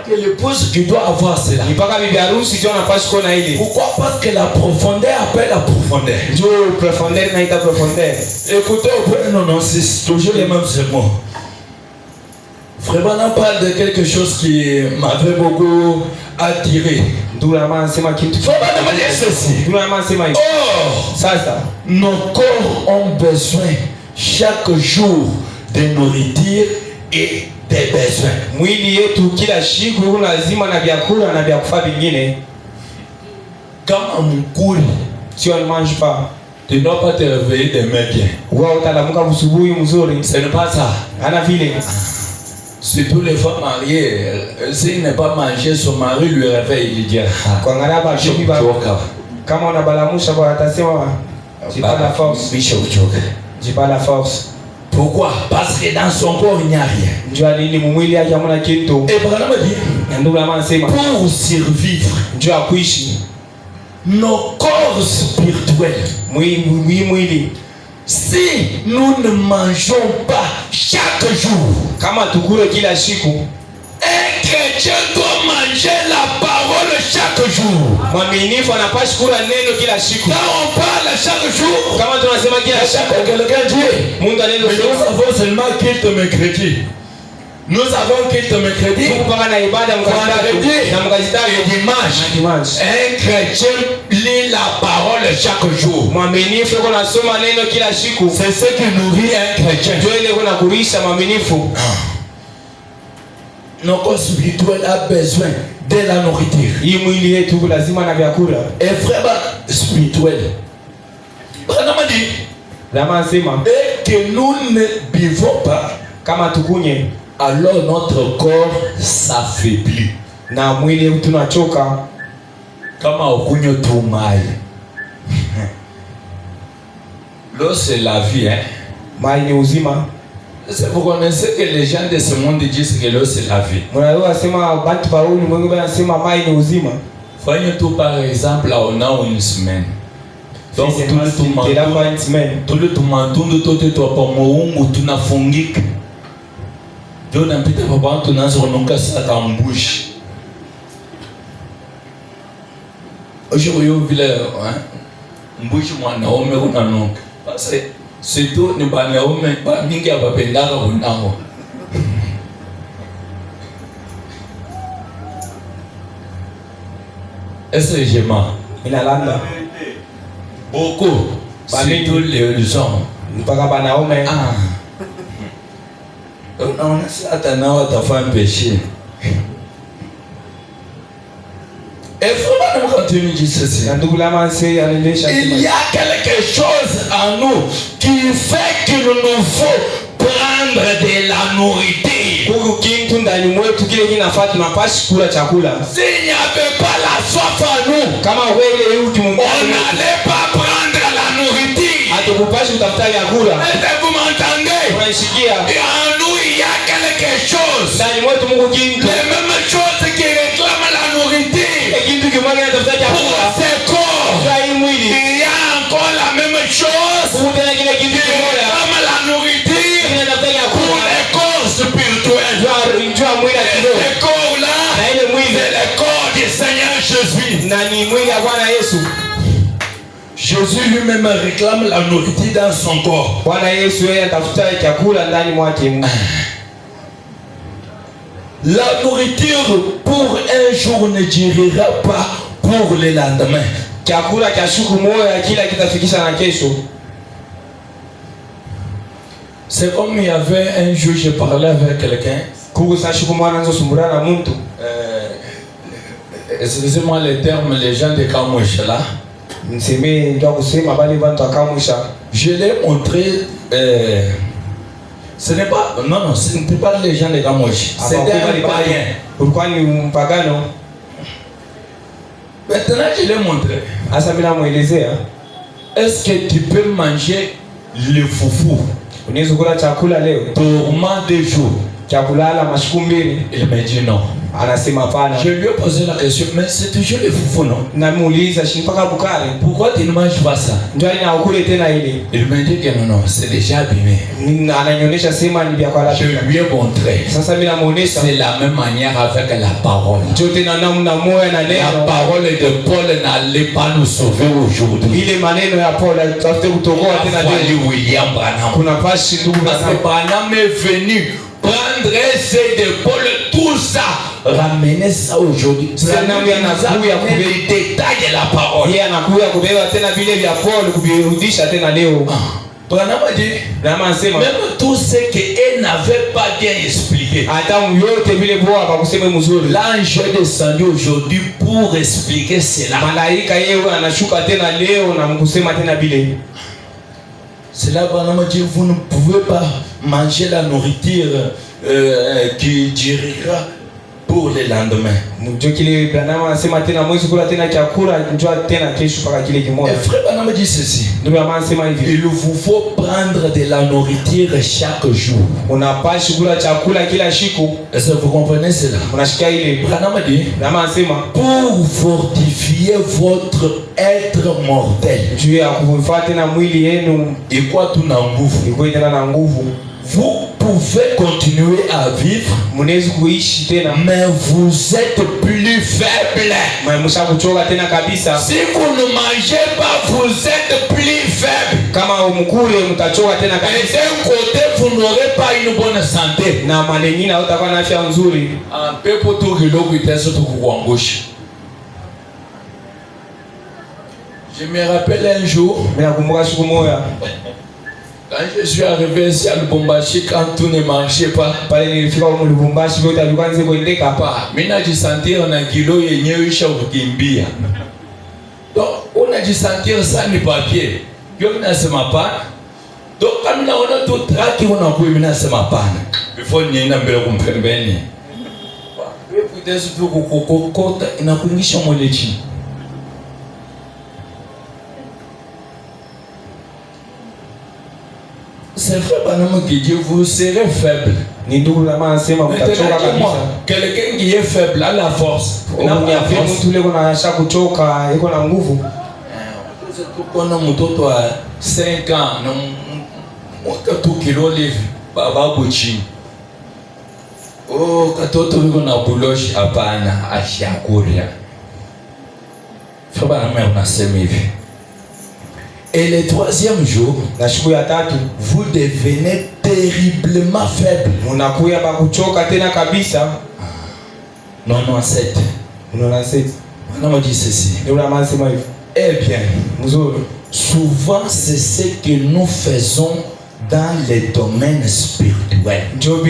que l'épouse qui doit avoir cela. Pourquoi? Parce que la profondeur appelle la profondeur. Écoutez, non, c'est toujours les mêmes mots. Frère Branham parle de quelque chose qui m'avait beaucoup attiré. Frère Branham dit ceci. Nos corps ont besoin chaque jour de nourriture et des besoins. Quand on court, si on ne mange pas, tu ne dois pas te réveiller demain bien. Ce n'est pas ça. Surtout les femmes mariées, s'il n'est pas mangé, son mari lui réveille, il dit j'ai pas la force. J'ai pas la force. Pourquoi? Parce que dans son corps il n'y a rien. Et Branham dit, pour survivre, nos corps spirituels, si nous ne mangeons pas chaque jour, un chrétien doit manger la parole chaque jour. Quand on parle chaque jour, quelqu'un dit, nous avons seulement culte mercredi. Nous avons culte mercredi, vendredi et dimanche. Un chrétien lit la parole chaque jour. C'est ce qui nourrit un chrétien. Nos corps spirituels ont besoin de la nourriture. Et frère spirituel, Branham dit, et que nous ne buvons pas, alors notre corps s'affaiblit. Kama ukunywe tu mai. L'eau c'est la vie, hein. Vous connaissez que les gens de ce monde disent que l'eau c'est la vie. Voyez tout par exemple, on a une semaine. Donc tout le tumantundu tote topamoungu tunafungika. Ndio napita baba tunaanza kunuka saka mbushi. Aujourd'hui vile mbushi mwanaume unanuka. Basi surtout ni banaume mingi abapendaka unao. Est-ce que je mens? Beaucoup. Surtout les hommes. Unaona sasa nao watafanya péché. Et vraiment quand tu me dis ceci, il y a quelque chose en nous qui fait qu'il nous faut prendre de la nourriture. S'il n'y avait pas la soif en nous, on n'allait pas prendre la nourriture. Est-ce que vous m'entendez? En nous il y a quelque chose. Les mêmes choses qui réclament la nourriture. Pour ces corps, il y a encore la même chose qui réclame la nourriture pour les corps spirituels. Les corps là, c'est le corps du Seigneur Jésus. Jésus lui-même réclame la nourriture dans son corps. La nourriture pour un jour ne durera pas pour le lendemain. C'est comme il y avait un jour, je parlais avec quelqu'un. Excusez-moi les termes, les gens de Kamouche là. Je l'ai montré. Ce n'est pas. Non, ce n'était pas les gens de Kamouche. C'était un païen. Pourquoi nous pagano? Maintenant, je l'ai montré. Est-ce que tu peux manger le foufou? Tourment des jours. Il m'a dit non. Anasema pana. Je lui ai posé la question, mais c'est toujours le foufou, non? Namuuliza shinipaka bukari. Pourquoi tu ne manges pas ça? Ndio ina ukule tena ile. Il m'a dit que non, c'est déjà abîmé. Ananionyesha sema ni vya kwa. Je lui ai montré. Sasa mimi namuonesha. C'est la même manière avec la parole. Ndio tena namna moja na neno. La parole de Paul n'allait pas nous sauver aujourd'hui. Ile maneno ya Paul tutafute kutokoa tena leo. William Branham. Kuna pashi ndugu Branham est venu prendre ces de Paul tout ça, ramener ça aujourd'hui. Branham anakuja kubeba les détails de la parole. Yeye anakuja kubeba tena vile vya Paul kubirudisha tena leo. Branham a dit, même tout ce qu'elle n'avait pas bien expliqué. L'ange est descendu aujourd'hui pour expliquer cela. C'est là Branham a dit, vous ne pouvez pas manger la nourriture qui durera pour le lendemain. Et frère Branham dit ceci, il vous faut prendre de la nourriture chaque jour. Est-ce que vous comprenez cela? Branham dit, pour fortifier votre être mortel. Et quoi tout n'a vous pouvez continuer à vivre, mais vous êtes plus faible. Si vous ne mangez pas, vous êtes plus faible. Et d'un côté, vous n'aurez pas une bonne santé. Je me rappelle un jour, quand je suis arrivé ici à Lubumbashi, quand tout ne marchait pas, mina jisentir na kilo yenyewe isha kukimbia. Donc unajisentir ça ni papier. Yo minasema pana. Donc kama naona tu traki unakuwa minasema pana. Before nienda mbele kumpembeni. Wewe kutesa tu kukokota inakuingisha mwele chini. C'est vrai, vous serez faible. Quelqu'un qui est faible a la force. On a mtoto wa 5 ans na mwaka 2 kilo live baba buchi. Oh, katoto wiko na buloshi hapana ashakuria. Faba na mimi nasema hivi. Et le troisième jour, vous devenez terriblement faible. Non, 7. On m'a dit ceci. Eh bien, souvent c'est ce que nous faisons dans les domaines spirituels. Tout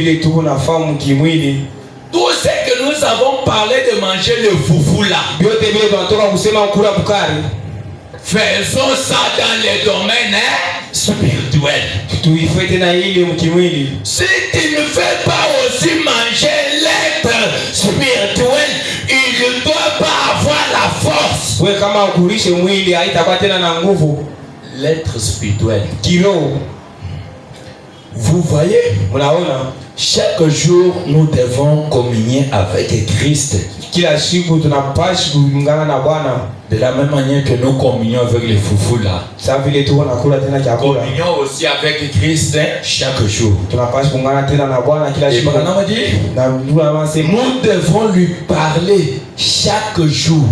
ce que nous avons parlé de manger le foufou là, faisons ça dans les domaines spirituels. Si tu ne fais pas aussi manger l'être spirituel, il ne doit pas avoir la force. L'être spirituel. Vous voyez, chaque jour nous devons communier avec Christ. De la même manière que nous communions avec les foufous là. Communions aussi avec Christ chaque jour. Et Branham dit, nous devons lui parler chaque jour.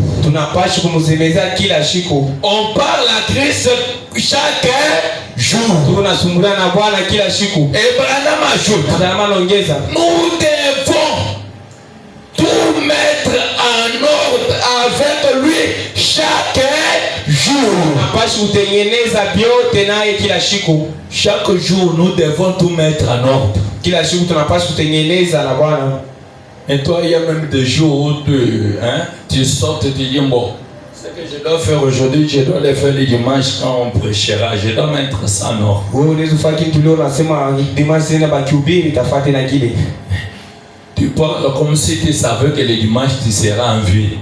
On parle à Christ chaque jour. Et Branham ajoute, nous devons tout mettre en ordre avec lui chaque jour. Chaque jour, nous devons tout mettre en ordre. Et toi, il y a même des jours où tu sors et tu dis, bon, ce que je dois faire aujourd'hui, je dois le faire le dimanche quand on prêchera. Je dois mettre ça en ordre. Tu parles comme si tu savais que le dimanche tu seras en vie.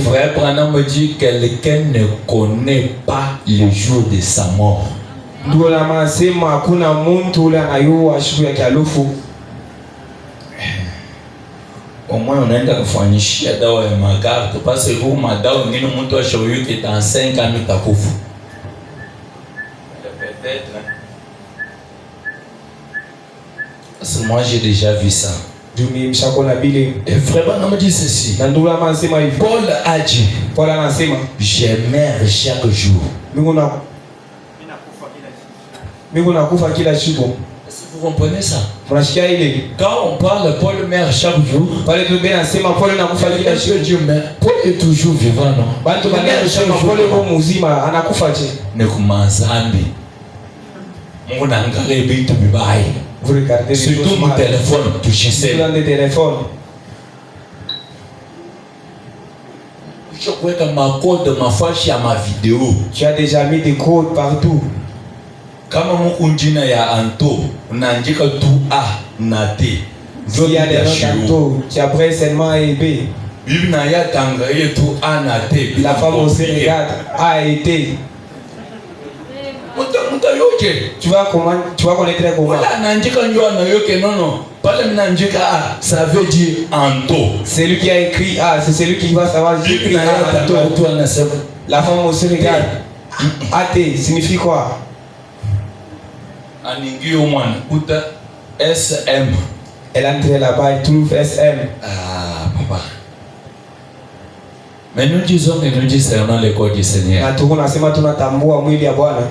Frère Branham me dit que quelqu'un ne connaît pas le jour de sa mort. Au moins unaenda kufanyishia dawa ya magarde parce que huu madawa ngine mtu ashauri que dans 5 ans mitakufa. Peut-être. Parce que moi j'ai déjà vu ça. Et vraiment, on me dit ceci. Paul a dit, j'aimais chaque jour. Est-ce que vous comprenez ça? Quand on parle Paul meurt chaque jour, Paul est toujours vivant, non? Vous regardez surtout mon téléphone, touchez ça. Je crois que ma code, ma fâche à ma vidéo. Tu as déjà mis des codes partout. Kama mkunjina ya Anto, unaandika tu A na T. Il y a des noms d'Anto, tu as pris seulement A et B. Bibi na ya tangaye tu A na T. La femme aussi regarde A et T. Tu vas connaître comment? Voilà, naandika njoo na yoke non. Pale mnaandika A, ça veut dire Anto. C'est lui qui a écrit A, c'est celui qui va savoir écrire Anto. La femme aussi regarde. AT signifie quoi? Aningi au moins, uta SM. Elle entre là-bas et trouve SM. Ah, papa. Mais nous disons que nous discernons les codes du Seigneur. Na tuko nasema tunatambua mwili ya Bwana.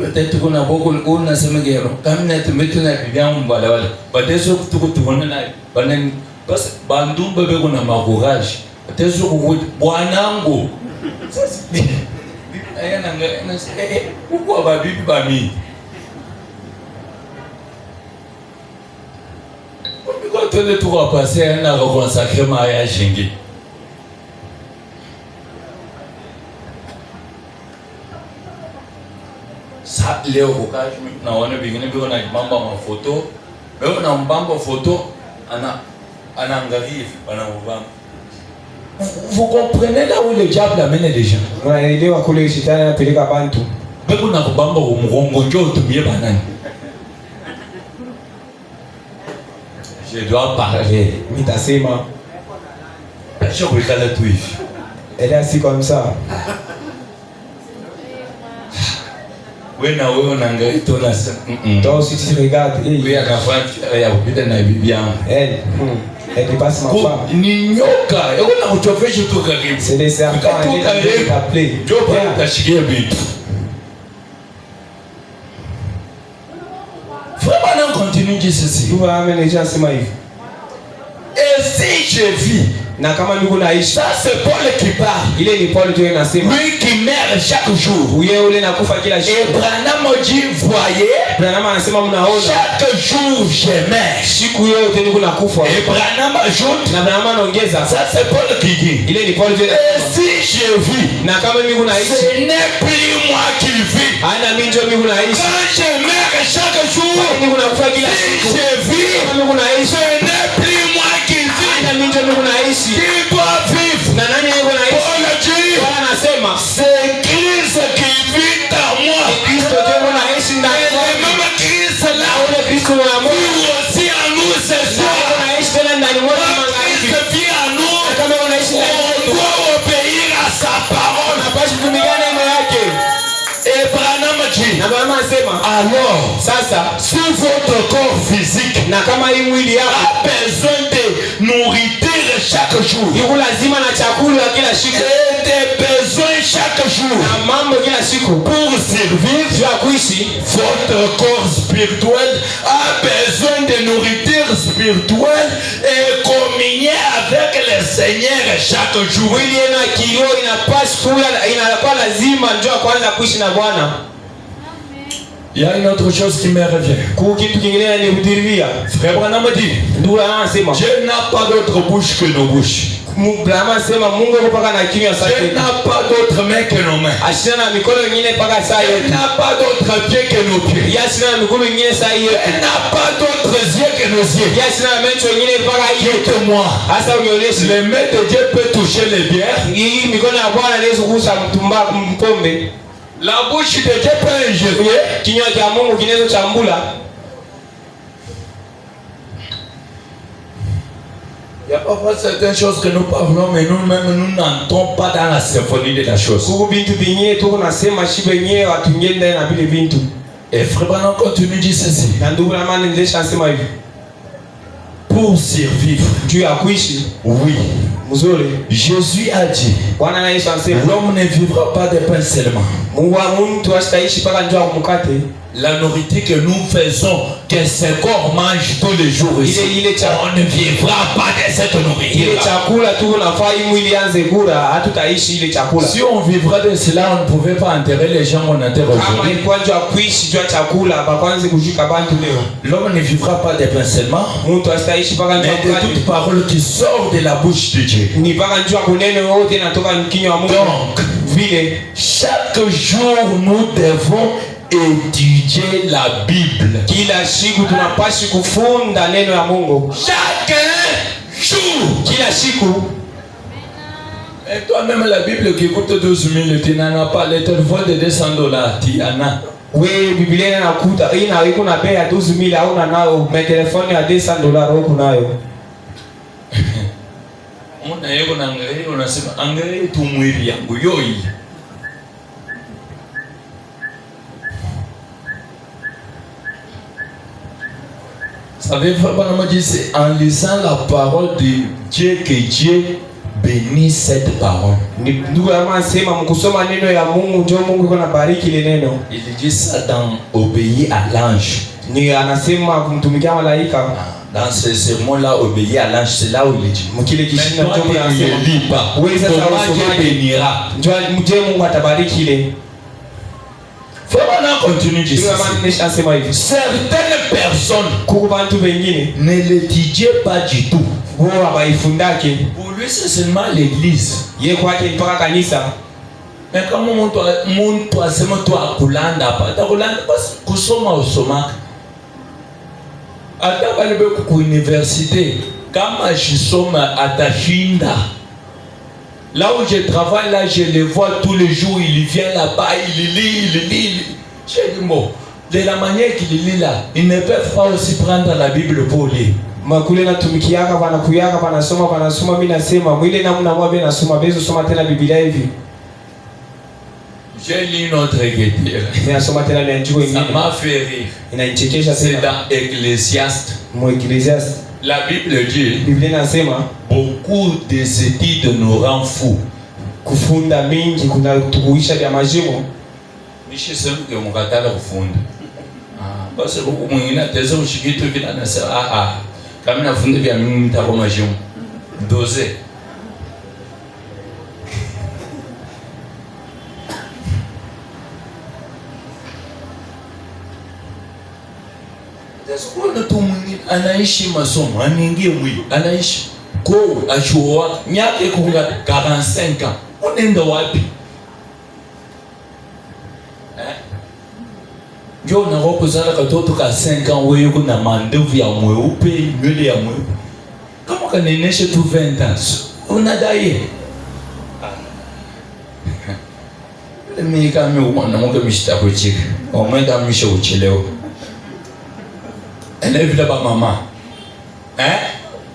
Peut-être qu'on a beaucoup de nasema gero. Kama na tumetu na bibia mbale wale. Batezo tuko tuone na banen bas bandumba be kuna magourage. Batezo ko bwanangu. Sasa aya nanga uko ba bibi ba mi. Quand on est tout repassé, on a reconsacré mariage jingi. Ça leo kukaji na wana bingine biko na mbamba ma photo. Leo na mbamba photo anaangalia anamubamba. Vous comprenez là où le diable amène les gens. Unaelewa kule shetani anapeleka bantu. Beko na kubamba umugongo njoo utumie banani. Je dois parler. Mitasema. Je regarde tout ici. Elle est assise comme ça. Oui, na wewe unaangalia tu na toi aussi tu regardes. Oui, akafanya ya kupita na bibi yangu. Elle dépasse ma femme. Ni nyoka, yako na kuchofesha tu karibu. C'est des serpents, elle est appelée. Ndio pale utashikia vitu. Vraiment on continue de ceci. Nous va amener les gens sema hivi. Et si je vis, na kama niko naishi, ça c'est Paul qui parle. Ile ni Paul tu anasema. Lui qui meurt chaque jour. Yeye ule nakufa kila siku. Et Branham dit voyez. Branham anasema mnaona. Chaque jour je meurs. Siku yote niko nakufa. Et Branham ajoute. Na Branham anaongeza. Ça c'est Paul qui dit. Ile ni Paul tu anasema. Et si je vis, na kama niko naishi, ce n'est plus moi qui vis. Ana mimi ndio niko naishi. Quand je meurs chaque jour, niko nakufa kila siku. Si je vis, niko naishi. Ce n'est plus moi qui vis. Ana mimi ndio niko naishi. Qui doit vivre? Na nani niko naishi? Paul dit. Paul anasema. C'est Christ qui vit en moi. Kristo ndio naishi ndani yangu. Même Christ là. Ule Kristo wa Mungu aussi en nous c'est ça. Naishi tena ndani mwetu mangaiki. Christ vit en nous. Kama unaishi ndani on doit obéir à sa parole. Napaswa kutumia neno yake. Et Branham dit. Na Branham anasema alors sasa si votre corps physique na kama hii mwili yako a besoin de nourriture chaque jour. Yuko lazima na chakula kila siku. Et des besoins chaque jour. Na mambo kila siku pour servir ya kuishi. Votre corps spirituel a besoin de nourriture spirituelle et communier avec le Seigneur chaque jour. Mwili yenu akilio inapaswa kula, inakuwa lazima ndio kwanza kuishi na Bwana. Il y a une autre chose qui me revient. Kitu kingine ni kudirivia. Frère Branham dit. Ndio anasema. Dieu n'a pas d'autre bouche que nos bouches. Branham anasema Mungu yuko paka na kinywa chake. Dieu n'a pas d'autre main que nos mains. Ashina na mikono mingine paka saa yote. Dieu n'a pas d'autre pied que nos pieds. Yashina na miguu mingine saa yote. Dieu n'a pas d'autres yeux que nos yeux. Yashina na macho mingine paka yote. Quitte-moi. Hasa unionyeshe. Les mains de Dieu peut toucher les bières. Hii mikono ya Bwana inaweza kugusa mpombe. La bouche de Dieu peut ingérer. Kinywa cha Mungu kinaweza chambula. Il y a parfois certaines choses que nous parlons, mais nous-mêmes, nous n'entrons pas dans la symphonie de la chose. Et Frère Branham continue de dire ceci. Pour survivre, oui. Jésus a dit, l'homme ne vivra pas de pain seulement. La nourriture que nous faisons, que ce corps mange tous les jours ici, on ne vivra pas de cette nourriture. Si on vivra de cela, on ne pouvait pas enterrer les gens qu'on enterre aujourd'hui. L'homme ne vivra pas de pain seulement, mais de toute parole qui sort de la bouche de Dieu. Donc, chaque jour, nous devons étudier la Bible. Chaque jour. Et toi-même, la Bible qui coûte 12 000, tu n'en as pas. Le téléphone de $200, tu en as. Oui, Biblia inakuta iko na bei ya 12,000 au nayo, na telefoni ya $200 huko nayo. Mbona yeye unaangalia unasema angalia tu mwili yangu yoi. Savez-vous, c'est en lisant la parole de Dieu que Dieu bénit cette parole. Il dit ça dans obéir à l'ange. Dans ce sermon-là, obéir à l'ange, c'est là où il dit. Mais toi, tu ne lis pas. Comment Dieu bénira? Frère, continue de dire certaines personnes ne l'étudient pas du tout. Pour lui, c'est seulement l'église. Mais comment mon toi, c'est mon toi, Kulanda, pas Kulanda, parce que Kusoma au Soma. À ta université, quand je suis à Tashinda, là où je travaille, là, je le vois tous les jours, il vient là-bas, il lit. J'ai dit, bon, de la manière qu'il lit là, ils ne peuvent pas aussi prendre la Bible pour lire. J'ai lu notre guetteur. Ça m'a fait rire. C'est dans Ecclésiaste. La Bible dit, beaucoup des études nous rendent fous. Kufunda mingi kunatukuisha vya majimo. Nishi sema kwa mkatala kufunda. Basi huko mwingine ataweza kushikita vile anasema kama nafunda vya mimi nitakuwa majimo. Doze. Kuna mtu mwingine anaishi masomo, anaingia mwili, anaishi kwa achuoa miaka kunga 45 ans. Unaenda wapi? Ndio unaropo zala katoto ka 5 ans wewe kuna mandevu ya mweupe, nywele ya mweupe. Kama kanenesha tu 20 ans, unadai. Mimi kama mwanamke mshitako chiki. Omenda msho uchelewa. Elle est vile ba mama.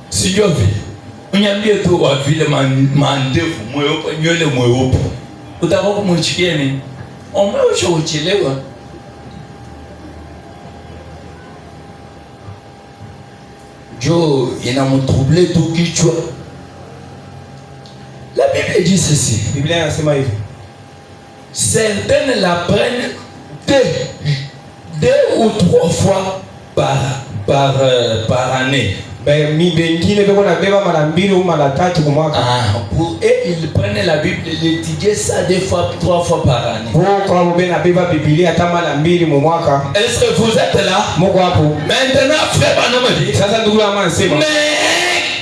Sio vile. Unyambie tu wa vile mandevu mweupe nywele mweupe. Utaka kumchikia nini? Omesha uchelewa. Jo inamtroubler tout kichwa. La Bible dit ceci. Biblia inasema hivi. Certaines la prennent 2 ou 3 fois par année. Bengine beko na beba mara 2 au mara 3 kwa mwaka. Et ils prennent la Bible et l'étudient ça 2 fois 3 fois par année. Kwa mbena beba Biblia hata mara 2 kwa mwaka. Est-ce que vous êtes là? Moko hapo. Maintenant frère Banamadi. Sasa ndugu yangu anasema. Mais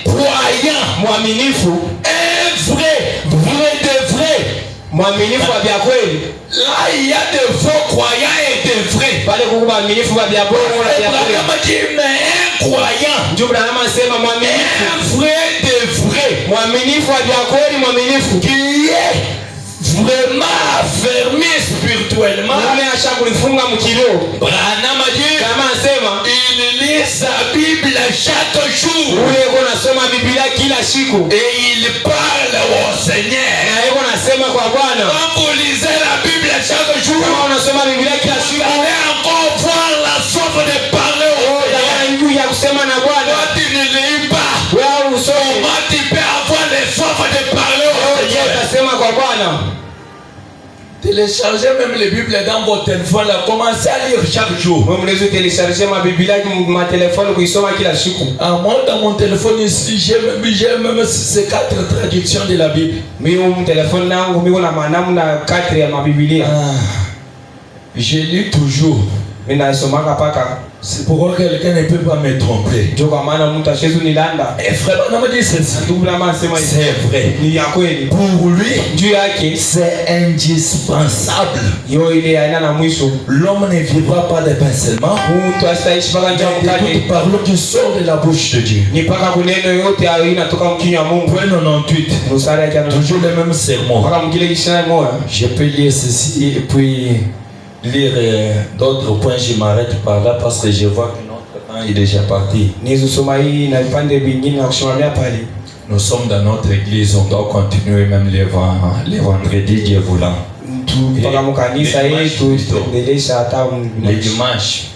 croyant, mwaminifu, un vrai de vrai. Mwaminifu wa kweli. Là il y a de faux croyants et de vrais. Pale kwa mwaminifu wa bongo na vya kweli. Mais un croyant. Ndio Branham anasema mwaminifu. Un vrai de vrai. Mwaminifu wa kweli, mwaminifu. Qui est vraiment affermi spirituellement. Ule ashakulifunga mkilo. Branham a dit. Kama anasema il lit sa Bible chaque jour. Ule unasoma Biblia kila siku. Et il parle au Seigneur. Na yeye anasema kwa Bwana. Quand vous lisez la Bible chaque jour, kama unasoma Biblia kila siku, vous allez encore voir la soif de parler au Seigneur. Ya kusema na Bwana. Toi tu ne lis pas. Wewe usome. Comment tu peux avoir les soif de parler au Seigneur? Utasema kwa Bwana. Téléchargez même les Bibles dans votre téléphone là, commencez à lire chaque jour. Moi mnaweza télécharger ma Biblia kwa téléphone kuisoma kila siku. Moi dans mon téléphone ici, j'ai même ces 4 traductions de la Bible. Mimi mon téléphone nangu mimi na namna 4 ya mabiblia. Je lis toujours. Mimi nasomaka paka. C'est pourquoi quelqu'un ne peut pas me tromper. Ndio kwa maana mtu ashezu nilanda. Frère, on m'a dit c'est vrai. Ni ya kweli. Pour lui, juu yake c'est indispensable. Yo ile aina na mwisho. L'homme ne vivra pas de pain seulement. Mtu asitaishi mpaka njaa mkate. Toute parole qui sort de la bouche de Dieu. Ni paka kuneno yote inatoka mkinywa wa Mungu. Point 98. Mstari yake toujours le même sermon. Paka mkile kishana moja. Je peux lire ceci et puis lire d'autres points. Je m'arrête par là parce que je vois que notre temps est déjà parti. Nous sommes dans notre église, on doit continuer même les vendredis, Dieu voulant. Les dimanches.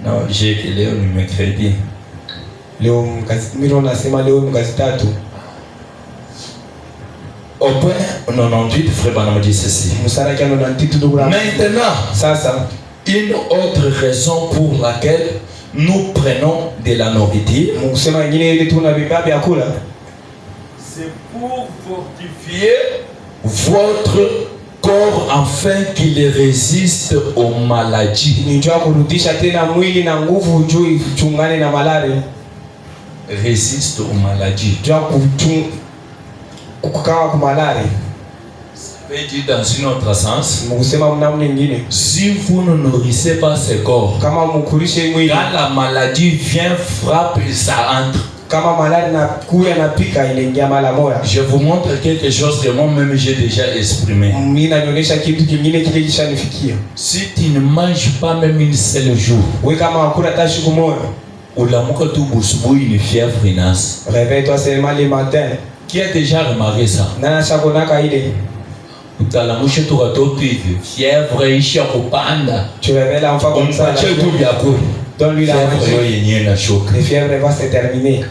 Non, j'ai que leo ni mercredi. Leo miro nasema leo mgazitatu. Au point 98, frère Branham dit ceci. Maintenant, une autre raison pour laquelle nous prenons de la nourriture, c'est pour fortifier votre corps afin qu'il résiste aux maladies. Résiste aux maladies. Ça veut dire dans un autre sens, si vous ne nourrissez pas ce corps, quand la maladie vient, frappe, ça entre. Je vous montre quelque chose que moi-même j'ai déjà exprimé. Si tu ne manges pas même une seule jour, ou la mouka tout bousbou une fièvre inasse. Réveille-toi seulement le matin. Qui a déjà remarqué ça? Fièvre ishi ya kupanda. Tu réveilles l'enfant comme ça. Donne-lui la manger. La fièvre va se terminer.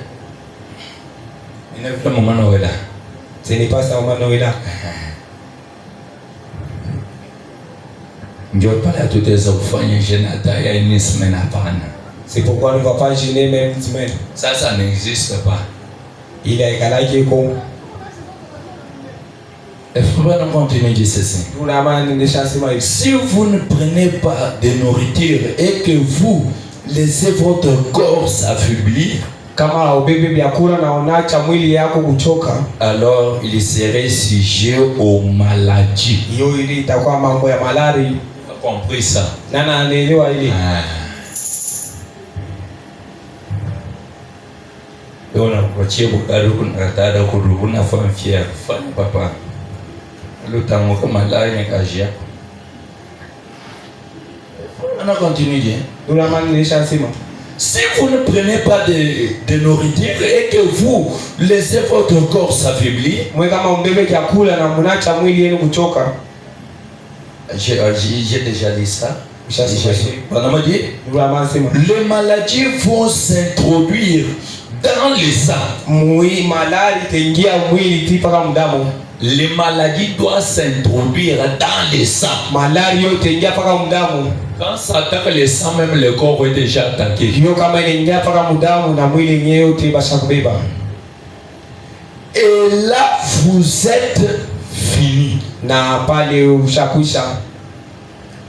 Ce n'est pas ça au Manoïla. C'est pourquoi on ne va pas gêner même une semaine. Ça n'existe pas. Il est égalé comme. Il faut pas continuer de ceci. Si vous ne prenez pas de nourriture et que vous laissez votre corps s'affaiblir, alors il serait sujet aux maladies. Tu as compris ça? On a papa. On a continué. Si vous ne prenez pas de nourriture et que vous laissez votre corps s'affaiblir, j'ai déjà dit ça. Les maladies vont s'introduire dans le sang. Les maladies doivent s'introduire dans le sang. Quand ça attaque le sang, même le corps est déjà attaqué. Et là, vous êtes fini.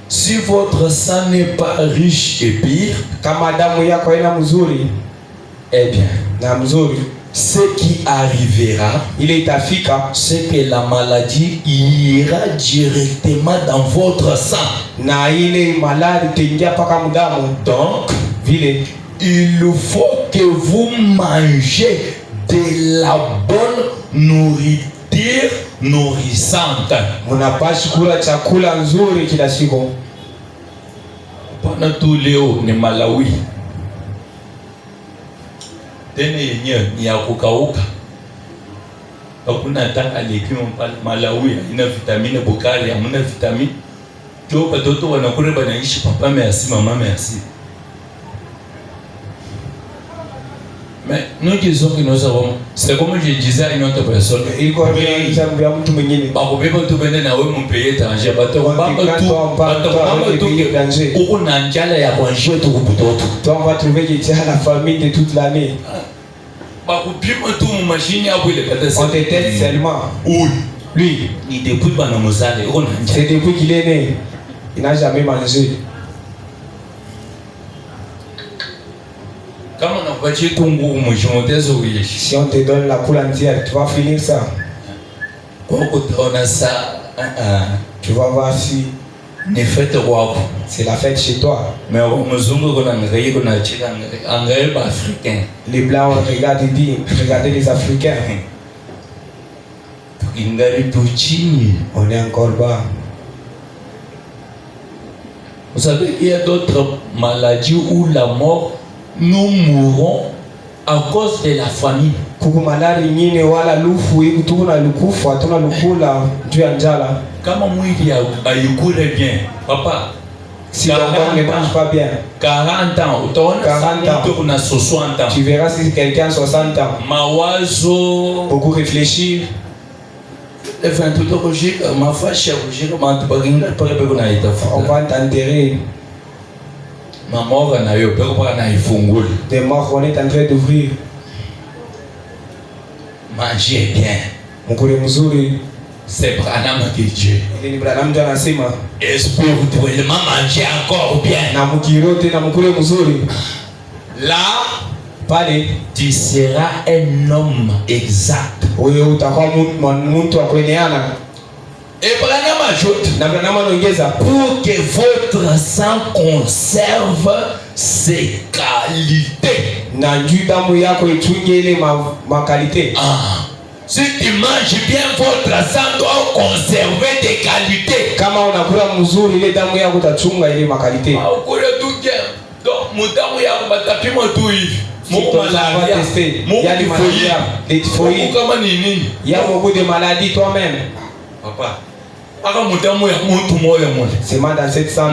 Si votre sang n'est pas riche et pire, eh bien, ce qui arrivera, c'est que la maladie ira directement dans votre sang. Donc, il faut que vous mangez de la bonne nourriture nourrissante. Pana tu leo ni Malawi. Tena yenyewe ni ya kukauka. Hakuna taka legume pale Malawi, ina vitamini bukari, hamna vitamini. Ndio watoto wanakula banaishi papa merci maman merci. Mais nous disons que nous avons, c'est comme je disais à une autre personne. Il faut bien mtu mwingine. Bakubeba tu bende na wewe mpeye étranger bato uko na njala ya manger tu kubutoto. Donc on va trouver que tu as la famille de toute l'année. Bakupima tu machine ya bwile kata on te teste seulement. Oui. Lui, il depuis bana mozale uko na njala. C'est depuis qu'il est né. Il n'a jamais mangé. Si on te donne la poule entière, tu vas finir ça. Tu vas voir si c'est la fête chez toi. Mais les blancs regardez les Africains. On est encore bas. Vous savez, il y a d'autres maladies où la mort, nous mourons à cause de la famine. Kukumalari nyingine wala lufu hivi tuna lukufu hatuna lukula juu ya njala. Kama mwili haikule bien, papa, si on ne mange pas bien, 40 ans, utaona mtu kuna 60 ans. Tu verras si quelqu'un a 60 ans. Mawazo, beaucoup réfléchir. On va t'enterrer. Des morts, on est en train d'ouvrir. Mangez bien. C'est Branham qui est Dieu. Et spirituellement manger encore bien. Là, tu seras un homme exact. Et Branham ajoute pour que votre sang conserve ses qualités. Si tu manges bien, votre sang doit conserver des qualités. Il y a beaucoup de maladies toi-même. Papa. C'est mal dans cette sang.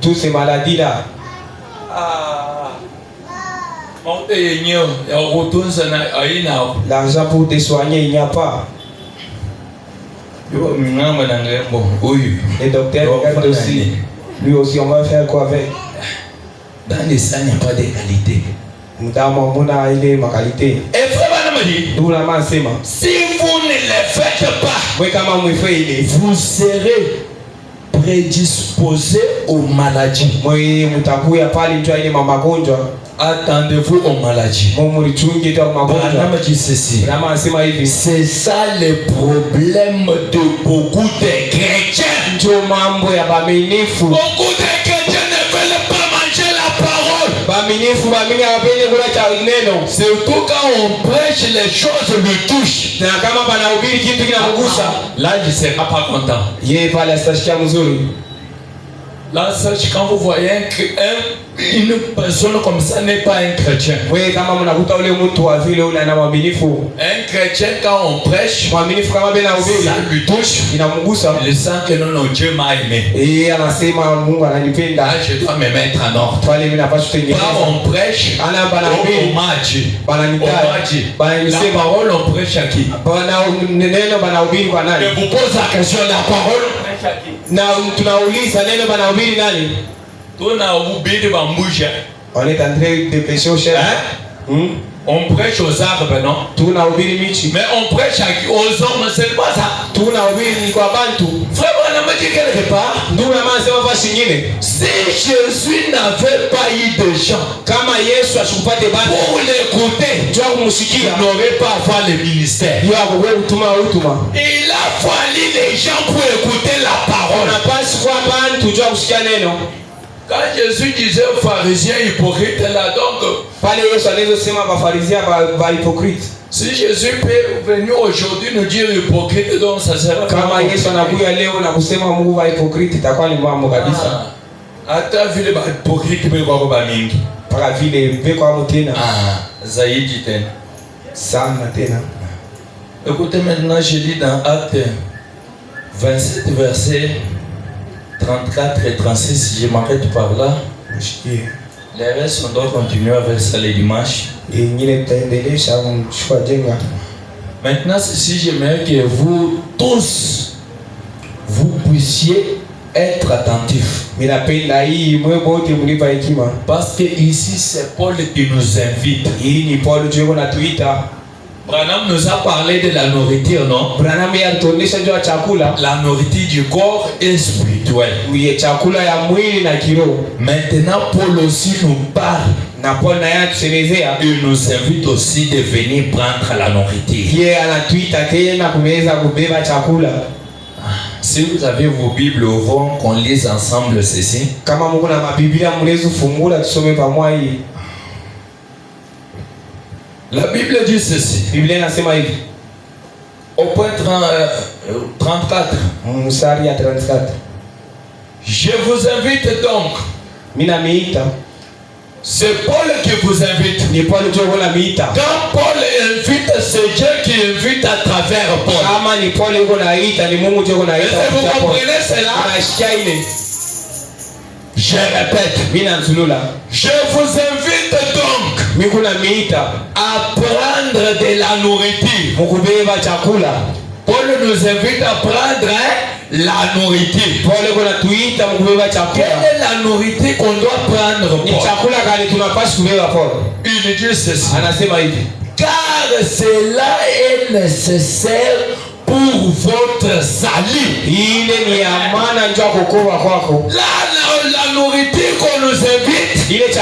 Toutes ces maladies là. L'argent pour te soigner, il n'y a pas. Les docteurs regardent aussi. Lui aussi, on va faire quoi avec? Dans les sangs, il n'y a pas de qualité. Et frère, si vous ne le faites pas, vous serez prédisposé aux maladies. Attendez-vous aux maladies. Branham dit ceci. C'est ça le problème de beaucoup de chrétiens. Beaucoup de chrétiens ne veulent pas manger la parole. Surtout quand on prêche, les choses lui touchent. Là, je ne serai pas content. Là, sache, quand vous voyez une personne comme ça n'est pas un chrétien. Un chrétien, quand on prêche, ça lui touche. Il sent que non, Dieu m'a aimé. Là, je dois me mettre en ordre. Quand on prêche, on m'a dit. La parole, on prêche à qui? Je vous pose la question, la parole, on prêche à qui? On est en train de pêcher au chef. On prêche aux arbres, non? Mais on prêche aux hommes, c'est pas ça. Frère, on a dit quelque part. Si Jésus n'avait pas eu de gens pour l'écouter, il n'aurait pas avoir le ministère. Il a fallu les gens pour écouter la parole. Quand Jésus disait aux pharisiens hypocrites là, donc pale Yesu anaweza sema Mafarisayo ba hypocrite. Si Jésus peut venir aujourd'hui nous dire hypocrite, donc ça sera kama Yesu anakuja leo na kusema Mungu wa hypocrite, itakuwa ni mambo kabisa. Hata vile ba hypocrite beko ba mingi. Para vile beko hapo tena. Zaidi tena. Sana tena. Écoutez maintenant, je lis dans Actes 27 versets 34 et 36, je m'arrête par là. Les restes on doit continuer avec ça les dimanches. Maintenant, si j'aimerais que vous tous, vous puissiez être attentifs. Parce que ici c'est Paul qui nous invite. Branham nous a parlé de la nourriture, non? La nourriture du corps est spirituelle. Maintenant, Paul aussi nous parle. Il nous invite aussi de venir prendre la nourriture. Si vous avez vos Bibles au vent, qu'on lise ensemble ceci. La Bible dit ceci. Au point 34. Je vous invite donc. C'est Paul qui vous invite. Quand Paul invite, c'est Dieu qui invite à travers Paul. Est-ce que vous comprenez cela? Je répète. Je vous invite donc à prendre de la nourriture. Paul nous invite à prendre la nourriture. Quelle est la nourriture qu'on doit prendre, Paul? Il dit ceci. Car cela est nécessaire pour votre salut. La nourriture qu'on nous invite, ce n'est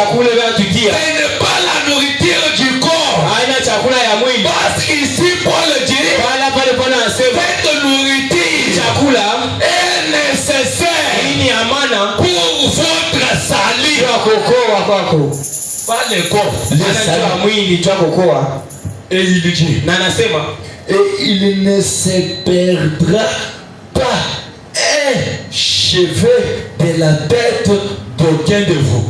pas la nourriture du corps. Parce qu'ici Paul dit, cette nourriture est nécessaire pour votre salut. Pas le corps, le salut. Et il dit, et il ne se perdra pas un cheveu de la tête d'aucun de vous.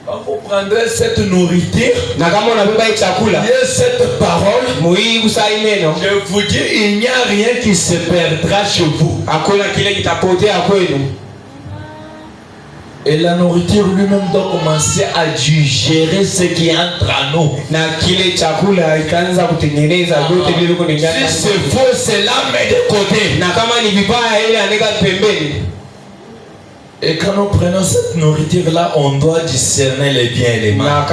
Quand vous prendrez cette nourriture et cette parole, je vous dis, il n'y a rien qui se perdra chez vous. Et la nourriture lui-même doit commencer à digérer ce qui entre à nous. Si c'est faux, c'est là, mais de côté. Et quand nous prenons cette nourriture-là, on doit discerner les biens et les mal.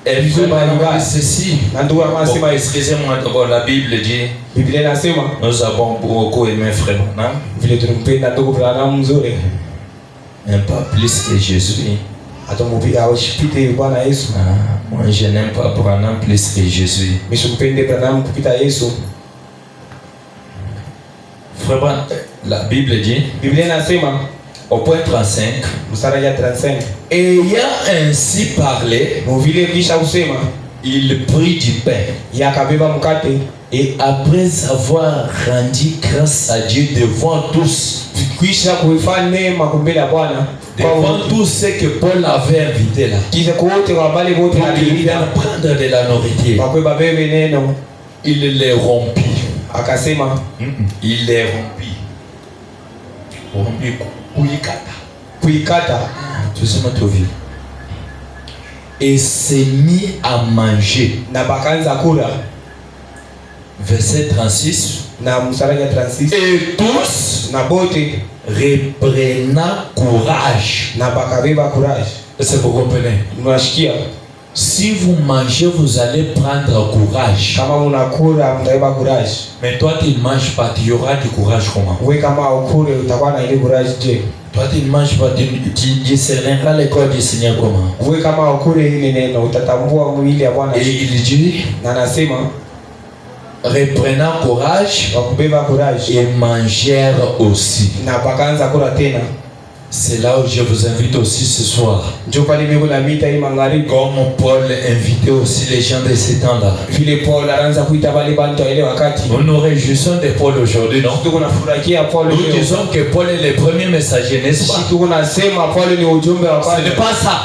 Et ceci, excusez-moi d'abord, la Bible dit, nous avons beaucoup aimé Frère Branham, mais pas plus que Jésus. Moi je n'aime pas Branham plus que Jésus. Frère Branham, la Bible dit, au point 35, ayant ainsi parlé, il prit du pain et après avoir rendu grâce à Dieu devant tous, devant tous ceux que Paul avait invités là, pour qu'ils viennent prendre de la nourriture, il les rompit. Il les rompit. Et s'est mis à manger. Verset 36. Et tous reprenant courage. Est-ce que vous comprenez? Si vous mangez, vous allez prendre courage. Mais toi, tu ne manges pas, tu auras du courage comment? Toi, tu ne manges pas, tu discerneras les corps du Seigneur comment? Et il dit, reprenant courage, et mangèrent aussi. C'est là où je vous invite aussi ce soir. Comme Paul invitait aussi les gens de ce temps-là. Nous nous réjouissons de Paul aujourd'hui, non? Nous disons que Paul est le premier messager, n'est-ce pas? Ce n'est pas ça.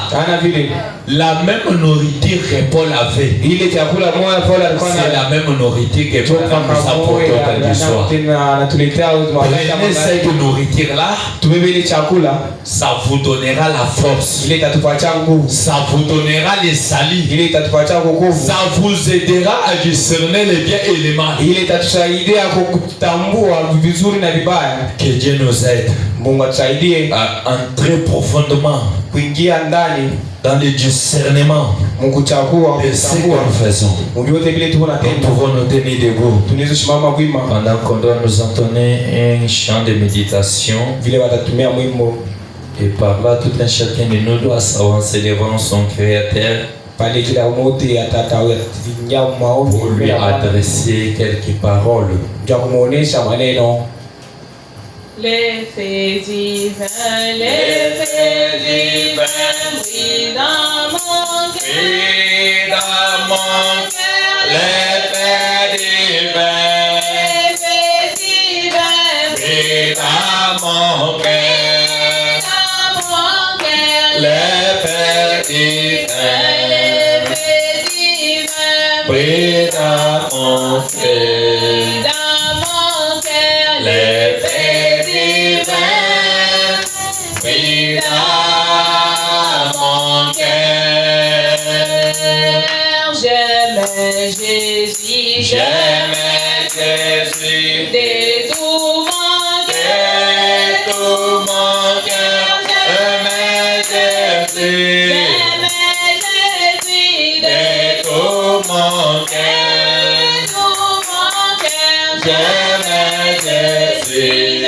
La même nourriture que Paul avait, c'est la même nourriture que Paul nous apporte aujourd'hui soir. Prenez cette nourriture-là, ça vous donnera la force, ça vous donnera les salis, ça vous aidera à discerner les biens et les mal. Que Dieu nous aide à entrer profondément dans le discernement de ce que nous faisons. Nous pouvons nous tenir debout pendant qu'on doit nous entonner un chant de méditation. Et par là, tout un chacun de nous doit s'avancer devant son Créateur pour lui adresser quelques paroles. Les faits divins, brillent dans mon cœur, Les faits divins, brillent dans mon cœur, les faits divins, brillent dans mon cœur, les faits divins, brillent dans mon cœur. J'aime Jésus, J'aime Jésus de tout mon cœur, j'aime Jésus de tout mon cœur, j'aime Jésus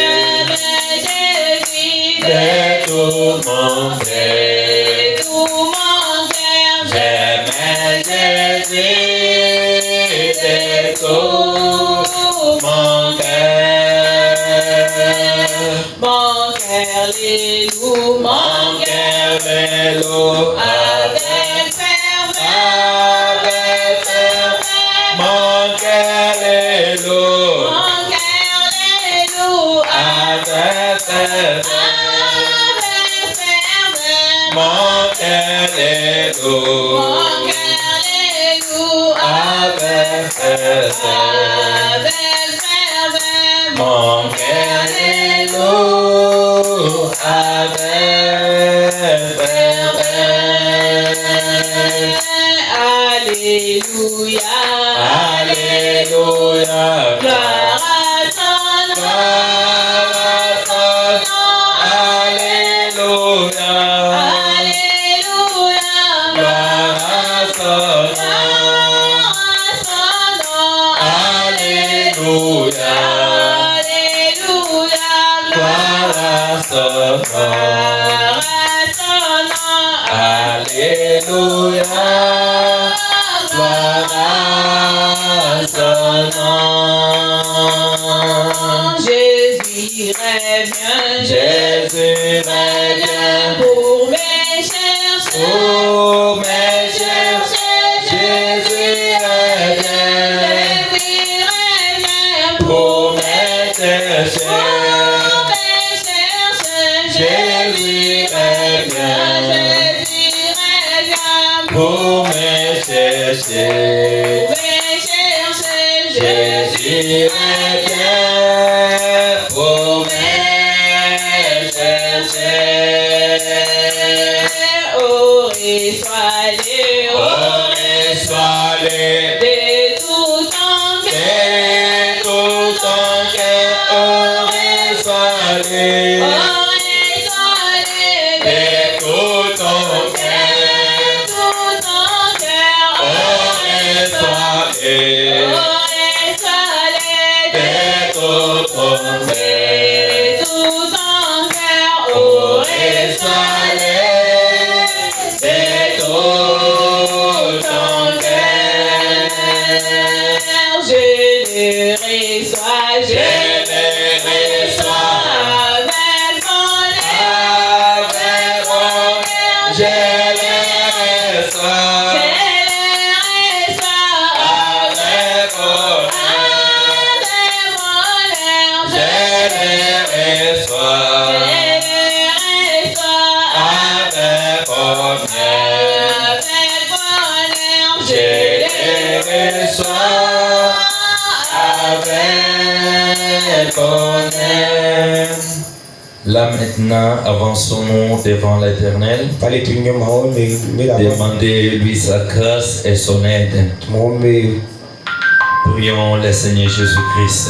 de tout mon cœur, j'aime Jésus de tout mon cœur. Mon cœur les loue, Mon cœur est lourd avec ferveur, mon cœur est lourd avec mon cœur est lourd avec mon cœur est lourd avec Alléluia, Alléluia, gloire à ton nom, Alléluia, Alléluia, gloire à ton nom, Alléluia, gloire à son nom, Alléluia, gloire à son nom. Jésus revient, Jésus revient pour me chercher, pour me chercher. Jésus revient pour me chercher. Jésus revient pour me chercher. Jésus revient pour me chercher. Oré soit de tout ton cœur, De tout ton cœur, oré soit oré soit de tout ton cœur, oré soit de tout ton cœur, oré soit de tout ton cœur. Je le reçois, Je le reçois avec bonheur, Là maintenant, avançons-nous devant l'Éternel. Demandez-lui sa grâce et son aide. Prions le Seigneur Jésus-Christ.